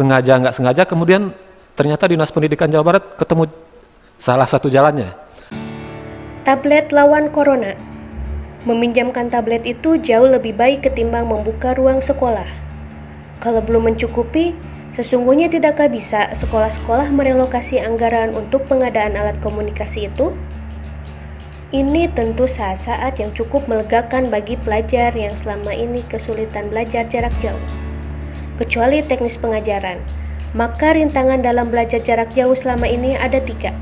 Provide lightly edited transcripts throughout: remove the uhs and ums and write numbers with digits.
sengaja nggak sengaja kemudian ternyata Dinas Pendidikan Jawa Barat ketemu salah satu jalannya. Tablet lawan corona. Meminjamkan tablet itu jauh lebih baik ketimbang membuka ruang sekolah. Kalau belum mencukupi, sesungguhnya tidakkah bisa sekolah-sekolah merelokasi anggaran untuk pengadaan alat komunikasi itu? Ini tentu saat yang cukup melegakan bagi pelajar yang selama ini kesulitan belajar jarak jauh. Kecuali teknis pengajaran, maka rintangan dalam belajar jarak jauh selama ini ada 3.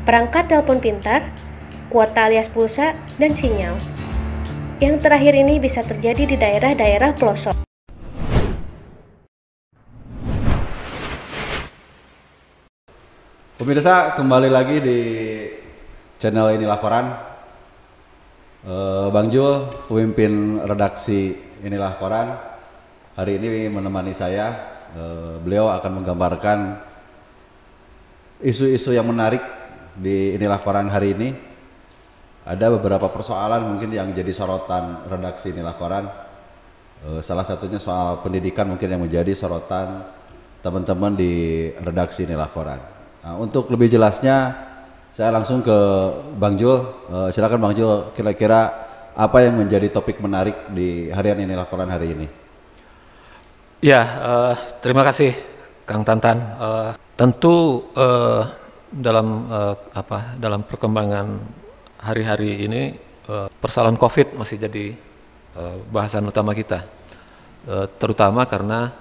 Perangkat telepon pintar, kuota alias pulsa, dan sinyal. Yang terakhir ini bisa terjadi di daerah-daerah pelosok. Pemirsa, kembali lagi di channel Inilah Koran. Bang Jul, pemimpin redaksi Inilah Koran, hari ini menemani saya. Beliau akan menggambarkan isu-isu yang menarik di Inilah Koran hari ini. Ada beberapa persoalan mungkin yang jadi sorotan redaksi Inilah Koran. Salah satunya soal pendidikan mungkin yang menjadi sorotan teman-teman di redaksi Inilah Koran. Nah, untuk lebih jelasnya saya langsung ke Bang Jul. Silakan Bang Jul, kira-kira apa yang menjadi topik menarik di harian Inilah Koran hari ini? Ya, terima kasih Kang Tantan. Tentu dalam perkembangan hari-hari ini persoalan COVID masih jadi bahasan utama kita, terutama karena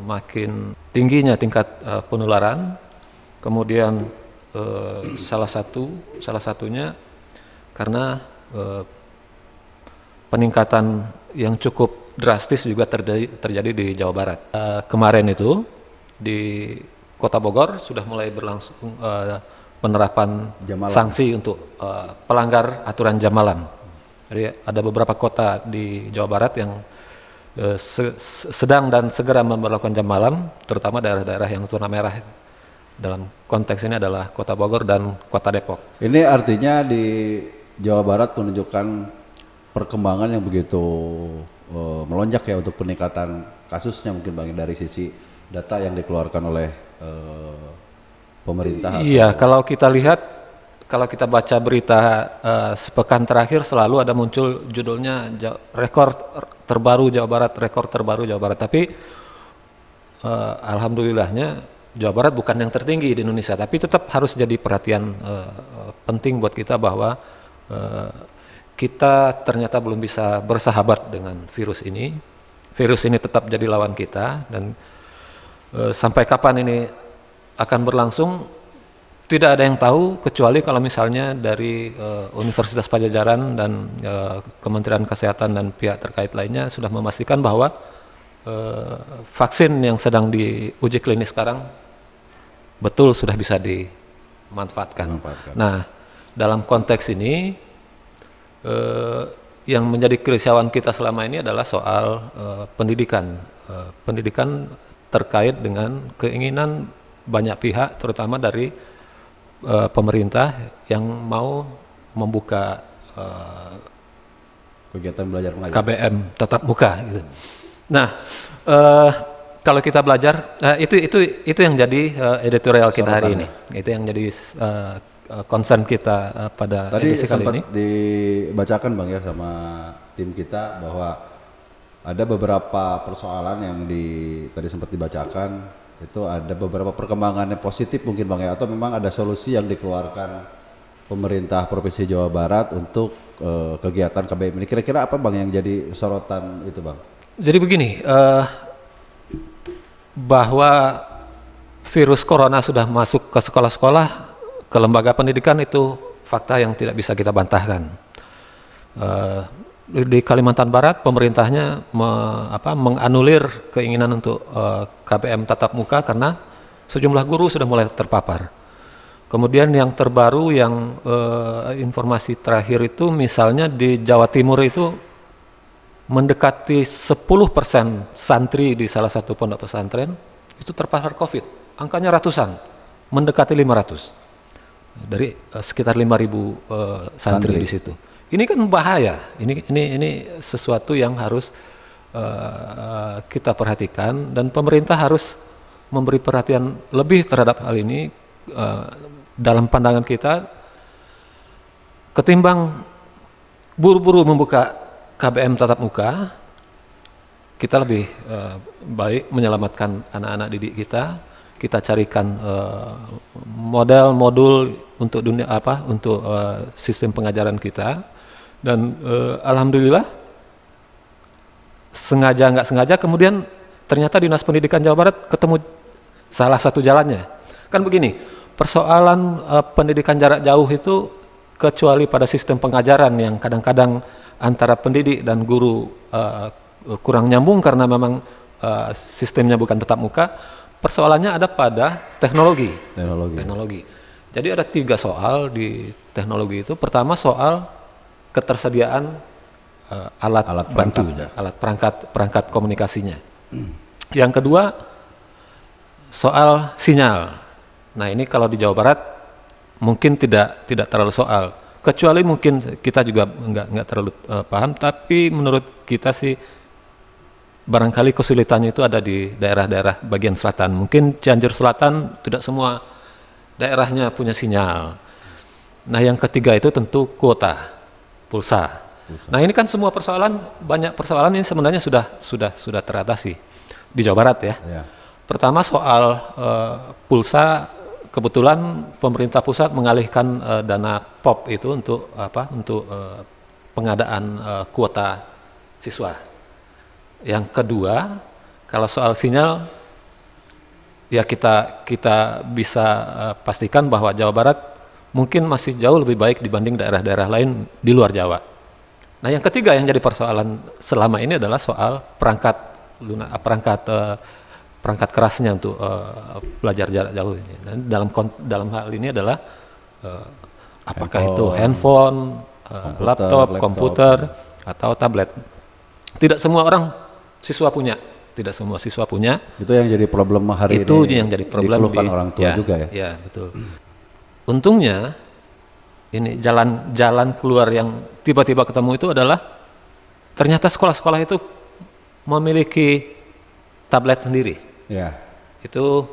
makin tingginya tingkat penularan, kemudian salah satunya karena peningkatan yang cukup drastis juga terjadi di Jawa Barat. Kemarin itu di Kota Bogor sudah mulai berlangsung penerapan sanksi untuk pelanggar aturan jam malam. Jadi ada beberapa kota di Jawa Barat yang sedang dan segera memberlakukan jam malam, terutama daerah-daerah yang zona merah. Dalam konteks ini adalah Kota Bogor dan Kota Depok. Ini artinya di Jawa Barat menunjukkan perkembangan yang begitu melonjak ya untuk peningkatan kasusnya mungkin Bang, dari sisi data yang dikeluarkan oleh pemerintah. Iya, kalau kita baca berita sepekan terakhir selalu ada muncul judulnya rekor terbaru Jawa Barat. Tapi alhamdulillahnya Jawa Barat bukan yang tertinggi di Indonesia, tapi tetap harus jadi perhatian penting buat kita bahwa kita ternyata belum bisa bersahabat dengan virus ini. Virus ini tetap jadi lawan kita, dan sampai kapan ini akan berlangsung tidak ada yang tahu, kecuali kalau misalnya dari Universitas Padjadjaran dan Kementerian Kesehatan dan pihak terkait lainnya sudah memastikan bahwa vaksin yang sedang diuji klinis sekarang betul sudah bisa dimanfaatkan. Nah, dalam konteks ini yang menjadi kerisauan kita selama ini adalah soal pendidikan. Pendidikan terkait dengan keinginan banyak pihak, terutama dari pemerintah yang mau membuka kegiatan belajar mengajar KBM tatap muka gitu. Nah, kalau kita belajar itu yang jadi editorial kita hari ini. Itu yang jadi concern kita pada edisi kali ini. Tadi sempat dibacakan Bang ya sama tim kita bahwa ada beberapa persoalan yang tadi sempat dibacakan. Itu ada beberapa perkembangan yang positif mungkin Bang ya, atau memang ada solusi yang dikeluarkan pemerintah Provinsi Jawa Barat untuk kegiatan KBM ini. Kira-kira apa Bang yang jadi sorotan itu Bang? Jadi begini, bahwa virus corona sudah masuk ke sekolah-sekolah, ke lembaga pendidikan, itu fakta yang tidak bisa kita bantahkan. Di Kalimantan Barat pemerintahnya menganulir keinginan untuk KBM tatap muka karena sejumlah guru sudah mulai terpapar. Kemudian yang terbaru, yang informasi terakhir itu misalnya di Jawa Timur itu mendekati 10% santri di salah satu pondok pesantren itu terpapar COVID. Angkanya ratusan, mendekati 500 dari sekitar 5.000 santri di situ. Ini kan bahaya. Ini sesuatu yang harus kita perhatikan, dan pemerintah harus memberi perhatian lebih terhadap hal ini dalam pandangan kita, ketimbang buru-buru membuka KBM tatap muka. Kita lebih baik menyelamatkan anak-anak didik kita. Kita carikan model modul untuk untuk sistem pengajaran kita, dan alhamdulillah sengaja nggak sengaja kemudian ternyata Dinas Pendidikan Jawa Barat ketemu salah satu jalannya. Kan begini, persoalan pendidikan jarak jauh itu, kecuali pada sistem pengajaran yang kadang-kadang antara pendidik dan guru kurang nyambung karena memang sistemnya bukan tatap muka, persoalannya ada pada teknologi. Jadi ada 3 soal di teknologi itu. Pertama soal ketersediaan alat bantu, alat perangkat komunikasinya. Yang kedua soal sinyal. Nah ini kalau di Jawa Barat mungkin tidak terlalu soal, kecuali mungkin kita juga nggak terlalu paham, tapi menurut kita sih barangkali kesulitannya itu ada di daerah-daerah bagian selatan. Mungkin Cianjur Selatan tidak semua daerahnya punya sinyal. Nah yang ketiga itu tentu kuota pulsa. Nah ini kan semua banyak persoalan ini sebenarnya sudah teratasi di Jawa Barat ya. Pertama soal pulsa, kebetulan pemerintah pusat mengalihkan dana POP itu untuk pengadaan kuota siswa. Yang kedua, kalau soal sinyal, ya kita bisa pastikan bahwa Jawa Barat mungkin masih jauh lebih baik dibanding daerah-daerah lain di luar Jawa. Nah yang ketiga yang jadi persoalan selama ini adalah soal perangkat kerasnya untuk belajar jarak jauh ini. Dan dalam hal ini adalah apakah itu handphone, laptop, komputer, atau tablet. Tidak semua siswa punya. Itu yang jadi problem hari ini. Itu yang jadi problem dikeluhkan orang tua juga ya. Ya betul. Untungnya ini jalan keluar yang tiba-tiba ketemu itu adalah ternyata sekolah-sekolah itu memiliki tablet sendiri. Ya. Itu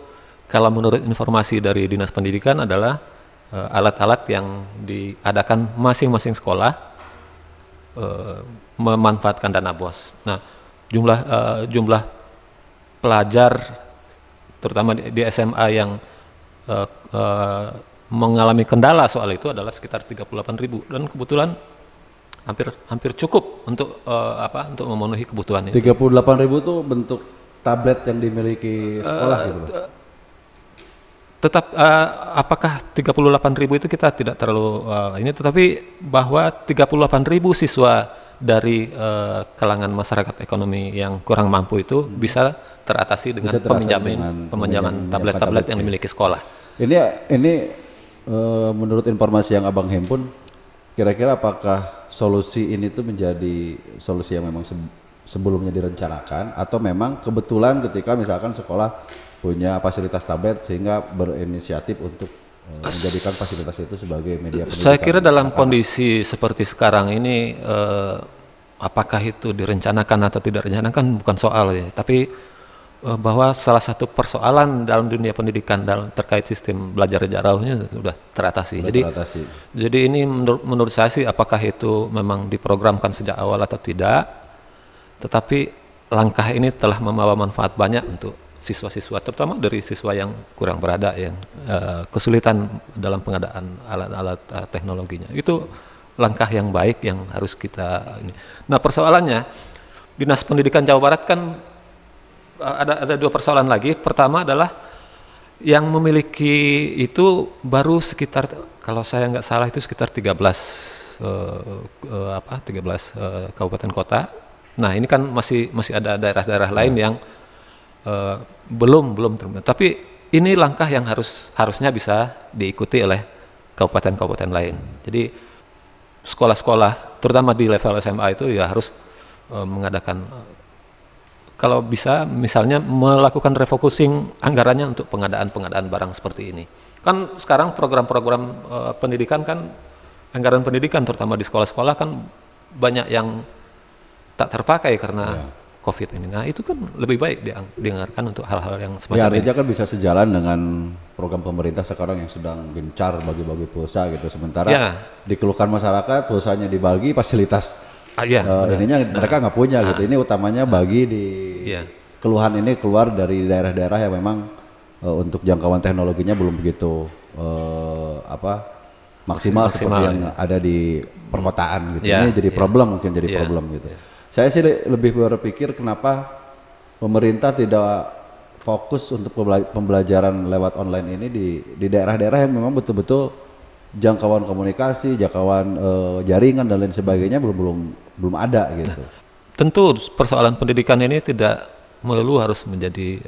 kalau menurut informasi dari Dinas Pendidikan adalah alat-alat yang diadakan masing-masing sekolah memanfaatkan dana BOS. Nah, jumlah pelajar terutama di SMA yang mengalami kendala soal itu adalah sekitar 38.000, dan kebetulan hampir cukup untuk memenuhi kebutuhan itu. 38.000 itu bentuk tablet yang dimiliki sekolah gitu. Tetap apakah 38.000 itu kita tidak terlalu tetapi bahwa 38.000 siswa dari kalangan masyarakat ekonomi yang kurang mampu itu bisa teratasi dengan peminjaman tablet-tablet yang dimiliki sekolah. Ini menurut informasi yang Abang himpun, kira-kira apakah solusi ini tuh menjadi solusi yang memang sebelumnya direncanakan, atau memang kebetulan ketika misalkan sekolah punya fasilitas tablet sehingga berinisiatif untuk menjadikan fasilitas itu sebagai media pendidikan? Saya kira dalam kondisi seperti sekarang ini apakah itu direncanakan atau tidak direncanakan bukan soal ya, tapi bahwa salah satu persoalan dalam dunia pendidikan terkait sistem belajar jarak jauhnya sudah teratasi. Jadi ini menurut saya sih apakah itu memang diprogramkan sejak awal atau tidak, tetapi langkah ini telah membawa manfaat banyak untuk siswa-siswa, terutama dari siswa yang kurang berada, yang kesulitan dalam pengadaan alat-alat teknologinya. Itu langkah yang baik yang harus kita ini. Nah persoalannya, Dinas Pendidikan Jawa Barat kan ada 2 persoalan lagi. Pertama adalah yang memiliki itu baru sekitar, kalau saya nggak salah itu sekitar 13 kabupaten kota. Nah ini kan masih ada daerah-daerah lain yang belum terminal. Tapi ini langkah yang harusnya bisa diikuti oleh kabupaten-kabupaten lain. Jadi sekolah-sekolah terutama di level SMA itu ya harus mengadakan, kalau bisa misalnya melakukan refocusing anggarannya untuk pengadaan barang seperti ini. Kan sekarang program-program pendidikan kan, anggaran pendidikan terutama di sekolah-sekolah kan banyak yang tak terpakai karena COVID ini. Nah itu kan lebih baik dianggarkan untuk hal-hal yang Ya semacam ini. artinya kan bisa sejalan dengan program pemerintah sekarang yang sedang gencar bagi-bagi pulsa gitu. Sementara Ya. dikeluhkan masyarakat pulsanya dibagi, fasilitas ininya mereka nggak punya gitu. Ini utamanya bagi di Iya. keluhan ini keluar dari daerah-daerah yang memang untuk jangkauan teknologinya belum begitu maksimal seperti yang ada di perkotaan gitu. Ini jadi problem, mungkin jadi problem gitu. Saya sih lebih berpikir kenapa pemerintah tidak fokus untuk pembelajaran lewat online ini di daerah-daerah yang memang betul-betul jangkauan komunikasi, jangkauan jaringan dan lain sebagainya belum ada gitu. Tentu persoalan pendidikan ini tidak melulu harus menjadi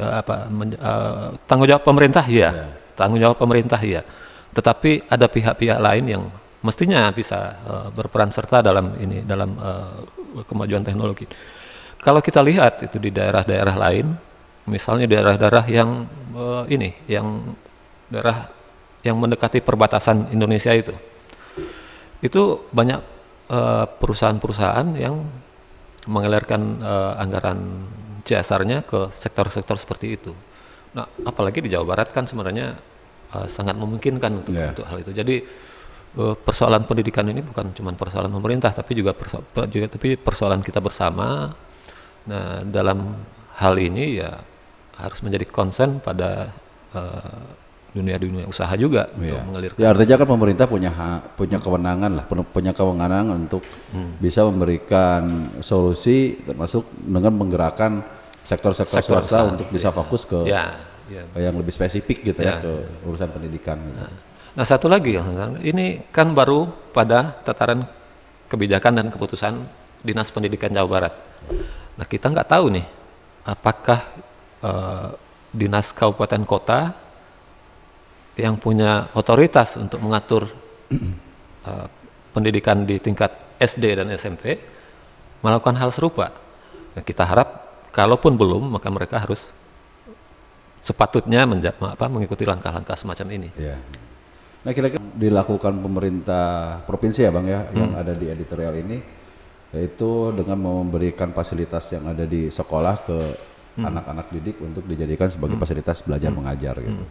tanggung jawab pemerintah tanggung jawab pemerintah tetapi ada pihak-pihak lain yang mestinya bisa berperan serta dalam kemajuan teknologi. Kalau kita lihat itu di daerah-daerah lain, misalnya daerah-daerah yang daerah yang mendekati perbatasan Indonesia itu banyak perusahaan-perusahaan yang mengalirkan anggaran CSR-nya ke sektor-sektor seperti itu. Nah, apalagi di Jawa Barat kan sebenarnya sangat memungkinkan untuk hal itu. Jadi persoalan pendidikan ini bukan cuma persoalan pemerintah, tapi juga persoalan kita bersama. Nah, dalam hal ini ya harus menjadi concern pada dunia usaha juga untuk mengalirkan. Ya artinya kan pemerintah punya kewenangan untuk bisa memberikan solusi termasuk dengan menggerakkan sektor-sektor swasta untuk bisa fokus ke yang lebih spesifik gitu ke urusan pendidikan. Gitu. Nah satu lagi, ini kan baru pada tataran kebijakan dan keputusan Dinas Pendidikan Jawa Barat. Nah kita nggak tahu nih apakah dinas kabupaten kota yang punya otoritas untuk mengatur pendidikan di tingkat SD dan SMP melakukan hal serupa. Nah, kita harap kalaupun belum, maka mereka harus sepatutnya mengikuti langkah-langkah semacam ini. Ya. Nah kira-kira dilakukan pemerintah provinsi ya Bang ya, yang ada di editorial ini, yaitu dengan memberikan fasilitas yang ada di sekolah ke anak-anak didik untuk dijadikan sebagai fasilitas belajar mengajar gitu.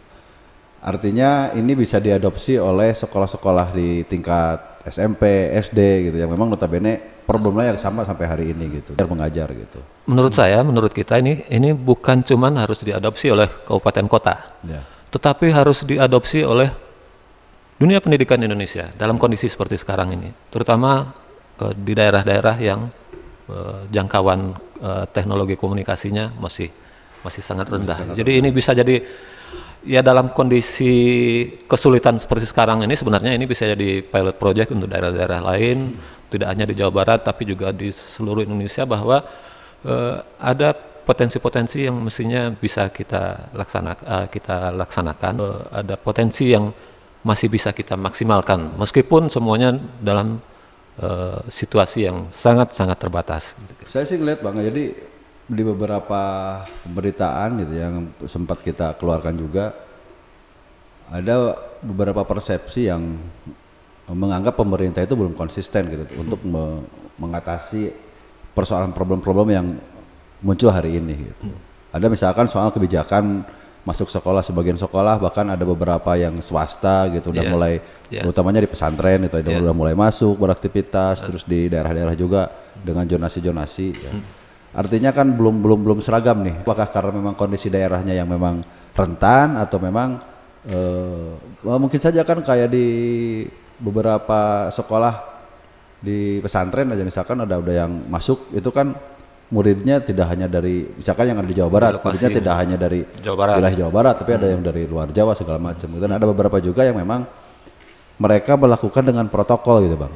Artinya ini bisa diadopsi oleh sekolah-sekolah di tingkat SMP, SD gitu yang memang notabene problemnya yang sama sampai hari ini gitu, belajar mengajar gitu. Menurut kita ini bukan cuman harus diadopsi oleh kabupaten kota, tetapi harus diadopsi oleh dunia pendidikan Indonesia dalam kondisi seperti sekarang ini, terutama di daerah-daerah yang jangkauan teknologi komunikasinya masih sangat rendah. Jadi ini bisa jadi ya dalam kondisi kesulitan seperti sekarang ini sebenarnya ini bisa jadi pilot project untuk daerah-daerah lain, tidak hanya di Jawa Barat tapi juga di seluruh Indonesia, bahwa ada potensi-potensi yang mestinya bisa kita laksanakan, ada potensi yang masih bisa kita maksimalkan meskipun semuanya dalam situasi yang sangat-sangat terbatas. Saya sih ngeliat Bang, jadi di beberapa pemberitaan gitu yang sempat kita keluarkan juga ada beberapa persepsi yang menganggap pemerintah itu belum konsisten gitu untuk mengatasi persoalan problem-problem yang muncul hari ini gitu. Ada misalkan soal kebijakan masuk sekolah, sebagian sekolah bahkan ada beberapa yang swasta gitu udah mulai utamanya di pesantren itu udah mulai masuk beraktivitas, terus di daerah-daerah juga dengan zonasi-zonasi ya. Artinya kan belum seragam nih. Apakah karena memang kondisi daerahnya yang memang rentan atau memang mungkin saja kan kayak di beberapa sekolah di pesantren aja misalkan udah yang masuk itu kan muridnya tidak hanya dari misalkan yang ada di Jawa Barat, muridnya tidak hanya dari wilayah Jawa Barat, tapi ada yang dari luar Jawa segala macam. Dan ada beberapa juga yang memang mereka melakukan dengan protokol gitu Bang.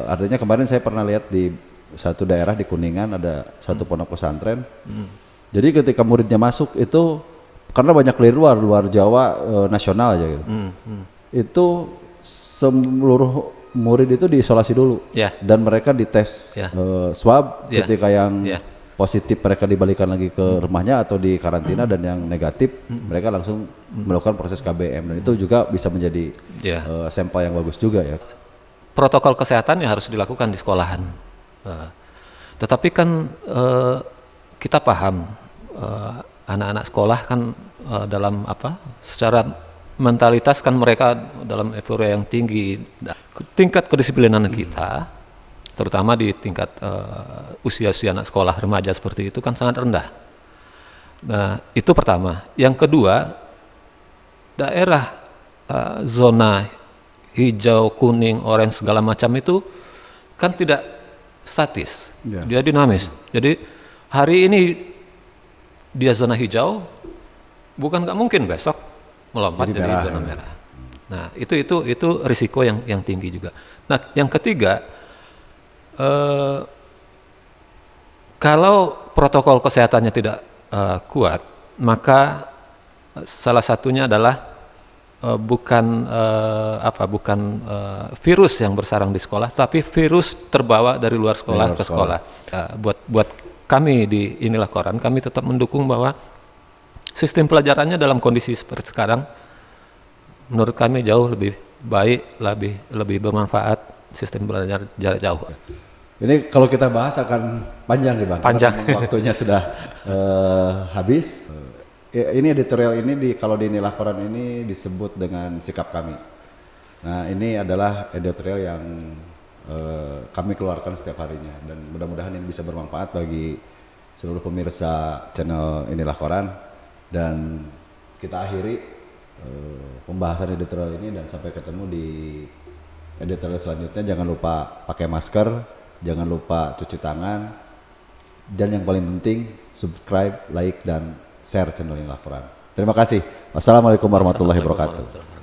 Artinya kemarin saya pernah lihat di satu daerah di Kuningan ada satu pondok pesantren. Jadi ketika muridnya masuk itu karena banyak dari luar Jawa nasional aja gitu. Itu seluruh murid itu diisolasi dulu dan mereka dites swab ketika yang positif mereka dibalikan lagi ke rumahnya atau di karantina dan yang negatif mereka langsung melakukan proses KBM dan itu juga bisa menjadi sampel yang bagus juga ya. Protokol kesehatan yang harus dilakukan di sekolahan. Tetapi kan kita paham anak-anak sekolah kan dalam secara mentalitas kan mereka dalam euforia yang tinggi. Tingkat kedisiplinan kita, terutama di tingkat usia-usia anak sekolah remaja seperti itu kan sangat rendah. Nah, itu pertama. Yang kedua, daerah zona hijau, kuning, orange segala macam itu kan tidak statis, dia dinamis. Jadi hari ini dia zona hijau, bukan nggak mungkin besok melompat jadi zona merah. Nah, itu risiko yang tinggi juga. Nah, yang ketiga, kalau protokol kesehatannya tidak kuat, maka salah satunya adalah bukan virus yang bersarang di sekolah, tapi virus terbawa dari luar sekolah ke sekolah. Buat kami di Inilah Koran, kami tetap mendukung bahwa sistem pelajarannya dalam kondisi seperti sekarang, menurut kami jauh lebih baik, lebih bermanfaat sistem belajar jarak jauh. Ini kalau kita bahas akan panjang nih Bang. Panjang. Waktunya sudah habis. Ini editorial ini kalau di Inilah Koran ini disebut dengan sikap kami. Nah, ini adalah editorial yang kami keluarkan setiap harinya, dan mudah-mudahan ini bisa bermanfaat bagi seluruh pemirsa channel Inilah Koran. Dan kita akhiri pembahasan editorial ini, dan sampai ketemu di editorial selanjutnya. Jangan lupa pakai masker, jangan lupa cuci tangan, dan yang paling penting subscribe, like, dan share channel Inilah Koran. Terima kasih. Wassalamualaikum warahmatullahi wabarakatuh.